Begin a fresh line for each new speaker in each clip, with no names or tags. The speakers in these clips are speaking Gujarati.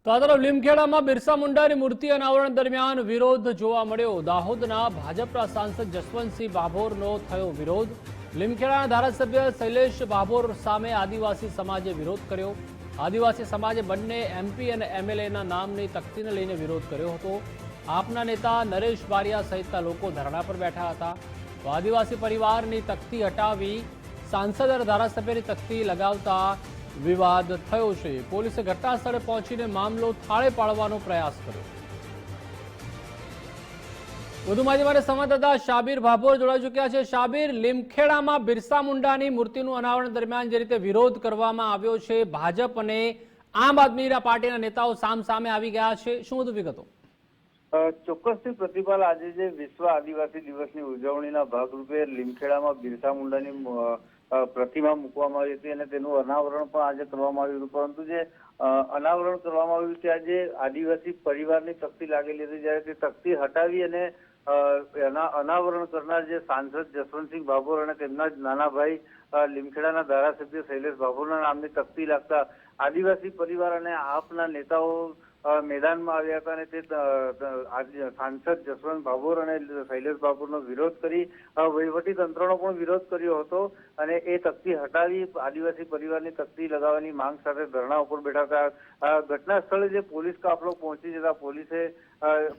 તો આ તરફ લીમખેડામાં બિરસા મુંડાની મૂર્તિ અનાવરણ દરમિયાન વિરોધ જોવા મળ્યો। દાહોદના ભાજપના સાંસદ જસવંતસિંહ ભાભોરનો થયો વિરોધ। લીમખેડાના ધારાસભ્ય શૈલેષ ભાભોર સામે આદિવાસી સમાજે વિરોધ કર્યો। આદિવાસી સમાજે બંને એમપી અને એમએલએના નામની તકતીને લઈને વિરોધ કર્યો હતો। આપના નેતા નરેશ બારિયા સહિતના લોકો ધરણા પર બેઠા હતા। તો આદિવાસી પરિવારની તકતી હટાવી સાંસદ અને ધારાસભ્યની તકતી લગાવતા વિવાદ થયો છે। પોલીસે ઘટના સ્થળે પહોંચીને મામલો થાળે પાડવાનો પ્રયાસ કર્યો। વધુ માહિતી માટે સંવાદદાતા શાબીર ભાભોર જોડાઈ ચૂક્યા છે। શાબીર, લીમખેડામાં બિરસા મુંડાની મૂર્તિનું અનાવરણ દરમિયાન જે રીતે વિરોધ કરવામાં આવ્યો છે, ભાજપ અને આમ આદમી પાર્ટીના નેતાઓ સામસામે આવી ગયા છે, શું વધુ વિગતો?
ચોક્કસથી પ્રતિપાલ, આજે જે વિશ્વ આદિવાસી દિવસની ઉજવણીના ભાગરૂપે લીમખેડામાં બિરસા મુંડાની પ્રતિમા મૂકવામાં આવી હતી અને તેનું અનાવરણ પણ આજે કરવામાં આવ્યું હતું। પરંતુ જે અનાવરણ કરવામાં આવ્યું ત્યાં જે આદિવાસી પરિવારની તકતી લાગેલી હતી, જ્યારે તે તકતી હટાવી અને અનાવરણ કરનાર જે સાંસદ જસવંતસિંહ ભાભોર અને તેમના જ નાના ભાઈ લીમખેડાના ધારાસભ્ય શૈલેષ ભાભોરના નામની તકતી લાગતા આદિવાસી પરિવાર અને આપના નેતાઓ મેદાનમાં આવ્યા હતા અને તે સાંસદ જસવંત ભાભોર અને શૈલેષ ભાભોરનો વિરોધ કરી વહીવટી તંત્રનો પણ વિરોધ કર્યો હતો અને એ તકતી હટાવી આદિવાસી પરિવારની તકતી લગાવવાની માંગ સાથે ધરણા ઉપર બેઠા હતા। ઘટના સ્થળે જે પોલીસ કાફલો પહોંચી જતા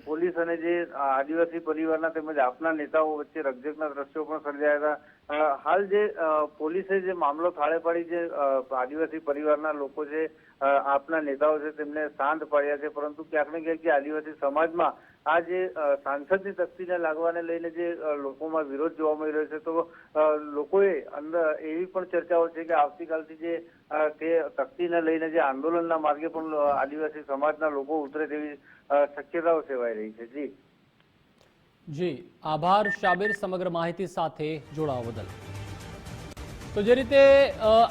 પોલીસ અને જે આદિવાસી પરિવારના તેમજ આપના નેતાઓ વચ્ચે રકઝકના દ્રશ્યો પણ સર્જાયા હતા। હાલ જે પોલીસે જે મામલો થાળે પાડી જે આદિવાસી પરિવારના લોકો છે, આપના નેતાઓ છે, તેમને શાંત પાડ્યા છે। પરંતુ ક્યાંક ને ક્યાંક જે આદિવાસી સમાજમાં આ જે સાંસદની તકતીને લાગવાને લઈને જે લોકોમાં વિરોધ જોવા મળી રહ્યો છે, તો લોકોએ અંદર એવી પણ ચર્ચાઓ છે કે આવતીકાલથી જે તે તકતીને લઈને જે આંદોલનના માર્ગે પણ આદિવાસી સમાજના લોકો ઉતરે તેવી શક્યતાઓ સેવાઈ રહી છે।
જી આભાર શાબીર, સમગ્ર માહિતી સાથે જોડાવા બદલ। તો જે રીતે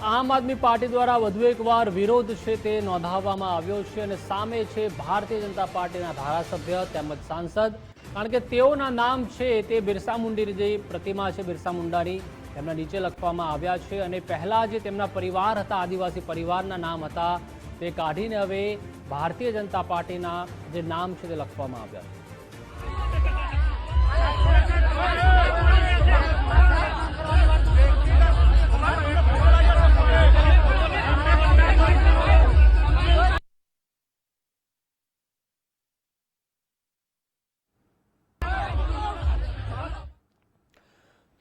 આમ આદમી પાર્ટી દ્વારા વધુ એકવાર વિરોધ છે તે નોંધાવવામાં આવ્યો છે અને સામે છે ભારતીય જનતા પાર્ટીના ધારાસભ્ય તેમજ સાંસદ, કારણ કે તેઓના નામ છે તે બિરસા મુંડાની જે પ્રતિમા છે બિરસા મુંડાની તેમના નીચે લખવામાં આવ્યા છે અને પહેલા જે તેમના પરિવાર હતા, આદિવાસી પરિવારના નામ હતા, તે કાઢીને હવે ભારતીય જનતા પાર્ટીના જે નામ છે તે લખવામાં આવ્યા છે।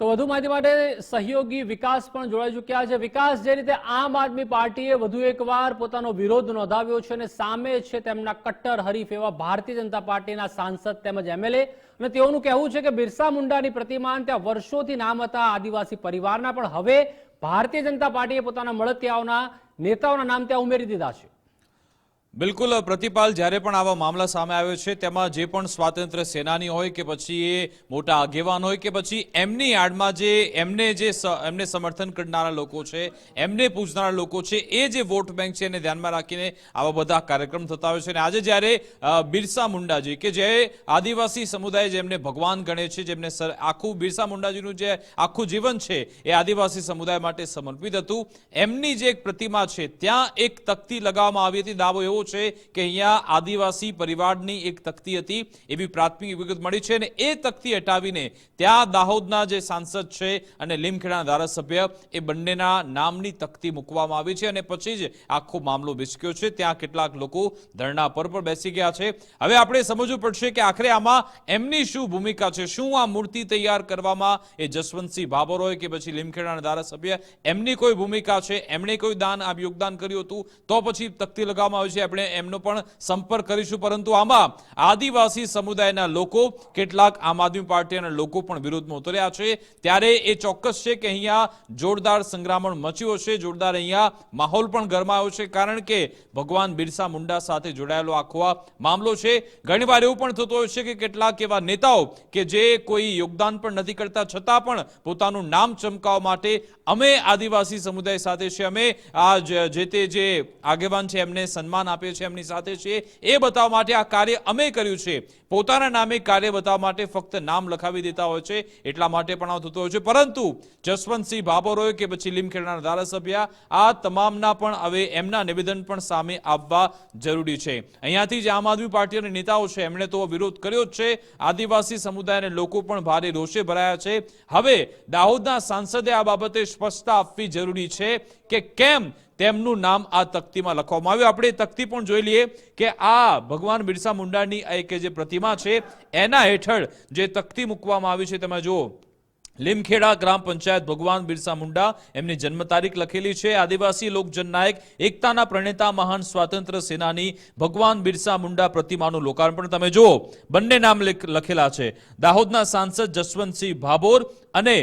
તો વધુ માહિતી માટે સહયોગી વિકાસ પણ જોડાઈ ચૂક્યા છે। વિકાસ, જે રીતે આમ આદમી પાર્ટીએ વધુ એકવાર પોતાનો વિરોધ નોંધાવ્યો છે અને સામે છે તેમના કટ્ટર હરીફ એવા ભારતીય જનતા પાર્ટીના સાંસદ તેમજ એમએલએ, અને તેઓનું કહેવું છે કે બિરસા મુંડાની પ્રતિમા ત્યાં વર્ષોથી નામ હતા આદિવાસી પરિવારના, પણ હવે ભારતીય જનતા પાર્ટીએ પોતાના મળતિયાઓના નેતાઓના નામ ત્યાં ઉમેરી દીધા છે।
બિલકુલ પ્રતિપાલ, જ્યારે પણ આવા મામલા સામે આવ્યો છે તેમાં જે પણ સ્વાતંત્ર્ય સેનાની હોય કે પછી એ મોટા આગેવાન હોય કે પછી એમની આડમાં જે એમને સમર્થન કરનારા લોકો છે, એમને પૂછનારા લોકો છે, એ જે વોટ બેંક છે એને ધ્યાનમાં રાખીને આવા બધા કાર્યક્રમ થતા હોય છે। અને આજે જ્યારે બિરસા મુંડાજી કે જે આદિવાસી સમુદાય જેમને ભગવાન ગણે છે, જેમને આખું બિરસા મુંડાજીનું જે આખું જીવન છે એ આદિવાસી સમુદાય માટે સમર્પિત હતું, એમની જે એક પ્રતિમા છે ત્યાં એક તકતી લગાવવામાં આવી હતી। દાવો એવો છે કે અહીંયા આદિવાસી પરિવારની એક તકતી હતી એવી પ્રાથમિક વિગત મળી છે અને એ તકતી હટાવીને ત્યાં દાહોદના જે સાંસદ છે અને લીમખેડાના ધારાસભ્ય, એ બંનેના નામની તકતી મૂકવામાં આવી છે અને પછી જ આખો મામલો વિચક્યો છે। ત્યાં કેટલાક લોકો ધરણા પર પણ બેસી ગયા છે। હવે આપણે સમજવું પડશે કે આખરે આમાં એમની શું ભૂમિકા છે, શું આ મૂર્તિ તૈયાર કરવામાં એ જસવંતસિંહ ભાભોર હોય કે પછી લીમખેડાના ધારાસભ્ય, એમની કોઈ ભૂમિકા છે, એમણે કોઈ યોગદાન કર્યું હતું તો પછી તકતી લગાવવામાં આવી છે। આપણે એમનો પણ સંપર્ક કરીશું, પરંતુ આમાં આદિવાસી સમુદાયના લોકો, કેટલાક આમ આદમી પાર્ટીના લોકો પણ વિરોધમાં ઉતર્યા છે। ત્યારે એ ચોક્કસ છે કે અહીંયા જોરદાર સંગ્રામણ મચ્યો છે, જોરદાર અહીંયા માહોલ પણ ગરમાયો છે, કારણ કે ભગવાન બિરસા મુંડા સાથે જોડાયેલો આખો આ મામલો છે। ઘણીવાર એવું પણ થતું હોય છે કે કેટલાક એવા નેતાઓ કે જે કોઈ યોગદાન પણ નથી કરતા છતાં પણ પોતાનું નામ ચમકાવવા માટે અમે આદિવાસી સમુદાય સાથે છે, અમે આ જે આગેવાન છે એમને સન્માન આપીએ છીએ, એમની સાથે છીએ એ બતાવવા માટે આ કાર્ય અમે કર્યું છે. પોતાના નામે કાર્ય બતાવવા માટે ફક્ત નામ લખાવી દેતા હોય છે, એટલા માટે પણ આ થતું હોય છે. પરંતુ જસવંતસિંહ ભાભોર હોય કે પછી લીમખેડાના ધારાસભ્ય, આ તમામના પણ હવે એમના નિવેદન પણ સામે આવવા જરૂરી છે. અહીંયાથી જ આમ આદમી પાર્ટીના નેતાઓ છે એમણે તો વિરોધ કર્યો જ છે. આદિવાસી સમુદાયના લોકો પણ ભારે રોષે ભરાયા છે. હવે દાહોદના સાંસદે આ બાબતે સ્પષ્ટતા આપવી જરૂરી છે કે કેમ તેમનું નામ આ તકતીમાં લખવામાં આવ્યું. આપણે તકતી પણ જોઈ લઈએ કે આ ભગવાન બિરસા મુંડાની એક જે પ્રતિમા છે એના હેઠળ જે તકતી મૂકવામાં આવી છે તમે જુઓ. લીમખેડા ગ્રામ પંચાયત ભગવાન બિરસા મુંડા એમની જન્મ તારીખ લખેલી છે. આદિવાસી લોક જનનાયક એકતાના પ્રણેતા મહાન સ્વાતંત્ર્ય સેનાની ભગવાન બિરસા મુંડા પ્રતિમાનું લોકાર્પણ તમે જુઓ. બંને નામ લખેલા છે. દાહોદના સાંસદ જસવંતસિંહ ભાભોર અને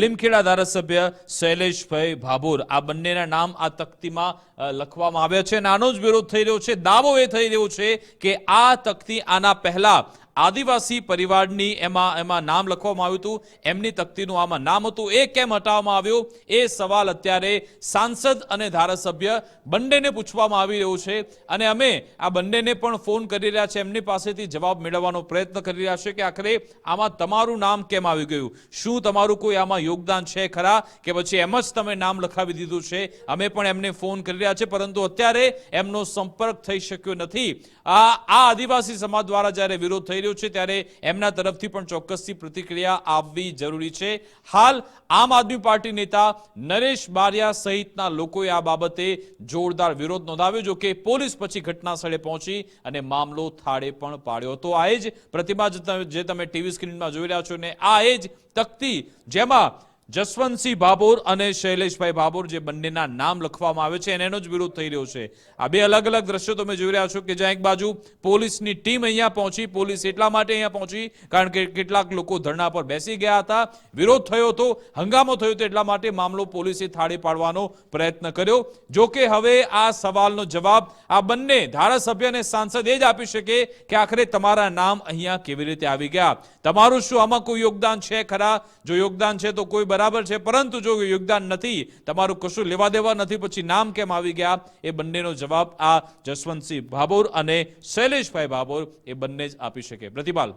લીમખેડા ધારાસભ્ય શૈલેષભાઈ ભાભોર, આ બંનેના નામ આ તકતીમાં લખવામાં આવ્યા છે. નાનો જ વિરોધ થઈ રહ્યો છે. દાવો એ થઈ રહ્યો છે કે આ તકતી આના પહેલા આદિવાસી પરિવારની એમાં નામ લખવામાં આવ્યું હતું, એમની તકતીનું આમાં નામ હતું, એ કેમ હટાવવામાં આવ્યું એ સવાલ અત્યારે સાંસદ અને ધારાસભ્ય બંનેને પૂછવામાં આવી રહ્યો છે. અને અમે આ બંનેને પણ ફોન કરી રહ્યા છે, એમની પાસેથી જવાબ મેળવવાનો પ્રયત્ન કરી રહ્યા છે કે આખરે આમાં તમારું નામ કેમ આવી ગયું, શું તમારું કોઈ આમાં યોગદાન છે ખરા કે પછી એમ જ તમે નામ લખાવી દીધું છે. અમે પણ એમને ફોન કરી રહ્યા છે પરંતુ અત્યારે એમનો સંપર્ક થઈ શક્યો નથી. આ આદિવાસી સમાજ દ્વારા જ્યારે વિરોધ થઈ રહ્યો છે ત્યારે એમના તરફથી પણ ચોક્કસથી પ્રતિક્રિયા આવવી જરૂરી છે. હાલ આમ આદમી પાર્ટી નેતા નરેશ બારિયા સહિતના લોકોએ આ બાબતે જોરદાર વિરોધ નોંધાવ્યો. જો કે પોલીસ પછી ઘટના સ્થળે પહોંચી અને મામલો થાળે પણ પાડ્યો હતો. આ એ જ પ્રતિમા જે તમે ટીવી સ્ક્રીનમાં જોઈ રહ્યા છો ને આ એ જ તકતી જેમાં જસવંતસિંહ ભાભોર અને શૈલેષભાઈ ભાભોર જે બંનેના નામ લખવામાં આવે છે એનો જ વિરોધ થઈ રહ્યો છે. આ બે અલગ અલગ દ્રશ્યો તમે જોઈ રહ્યા છો કે જ્યાં એક બાજુ પોલીસની ટીમ અહીંયા પહોંચી. પોલીસ એટલા માટે અહીંયા પહોંચી કારણ કે કેટલાક લોકો ધરણા પર બેસી ગયા હતા, વિરોધ થયો હતો, હંગામો થયો હતો, એટલા માટે મામલો પોલીસે થાળે પાડવાનો પ્રયત્ન કર્યો. જો કે હવે આ સવાલનો જવાબ આ બંને ધારાસભ્ય અને સાંસદ એ જ આપી શકે કે આખરે તમારા નામ અહીંયા કેવી રીતે આવી ગયા, તમારું શું આમાં કોઈ યોગદાન છે ખરા. જો યોગદાન છે તો કોઈ બરાબર છે, પરંતુ જો યોગદાન નથી, તમારું કશું લેવા દેવા નથી, પછી નામ કેમ આવી ગયા એ બંનેનો જવાબ આ જસવંતસિંહ ભાભોર અને શૈલેષભાઈ ભાભોર એ બંને જ આપી શકે. પ્રતિપાલ.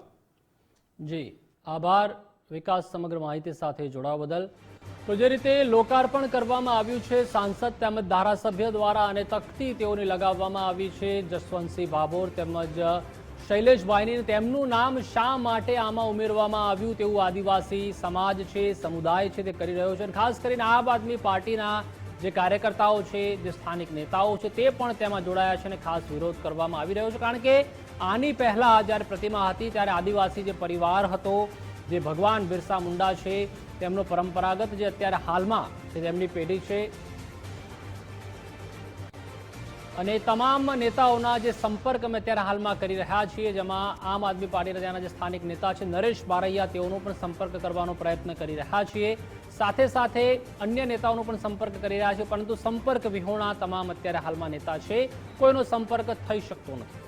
જી આભાર વિકાસ, સમગ્ર માહિતી સાથે જોડાવા બદલ. તો જે રીતે લોકાર્પણ કરવામાં આવ્યું છે સાંસદ તેમજ ધારાસભ્ય દ્વારા અને તકતી તેઓને લગાવવામાં આવી છે જસવંતસિંહ ભાભોર તેમજ શૈલેષભાઈની, તેમનું નામ શા માટે આમાં ઉમેરવામાં આવ્યું તેવું આદિવાસી સમાજ છે, સમુદાય છે તે કરી રહ્યો છે. અને ખાસ કરીને આમ આદમી પાર્ટીના જે કાર્યકર્તાઓ છે, જે સ્થાનિક નેતાઓ છે તે પણ તેમાં જોડાયા છે અને ખાસ વિરોધ કરવામાં આવી રહ્યો છે. કારણ કે આની પહેલા જ્યારે પ્રતિમા હતી ત્યારે આદિવાસી જે પરિવાર હતો, જે ભગવાન બિરસા મુંડા છે તેમનો પરંપરાગત જે અત્યારે હાલમાં જે તેમની પેઢી છે અને તમામ નેતાઓના જે સંપર્ક અમે અત્યારે હાલમાં કરી રહ્યા છીએ, જેમાં આમ આદમી પાર્ટીના ત્યાંના જે સ્થાનિક નેતા છે નરેશ બારૈયા, તેઓનો પણ સંપર્ક કરવાનો પ્રયત્ન કરી રહ્યા છીએ. સાથે સાથે અન્ય નેતાઓનો પણ સંપર્ક કરી રહ્યા છીએ, પરંતુ સંપર્ક વિહોણા તમામ અત્યારે હાલમાં નેતા છે, કોઈનો સંપર્ક થઈ શકતો નથી.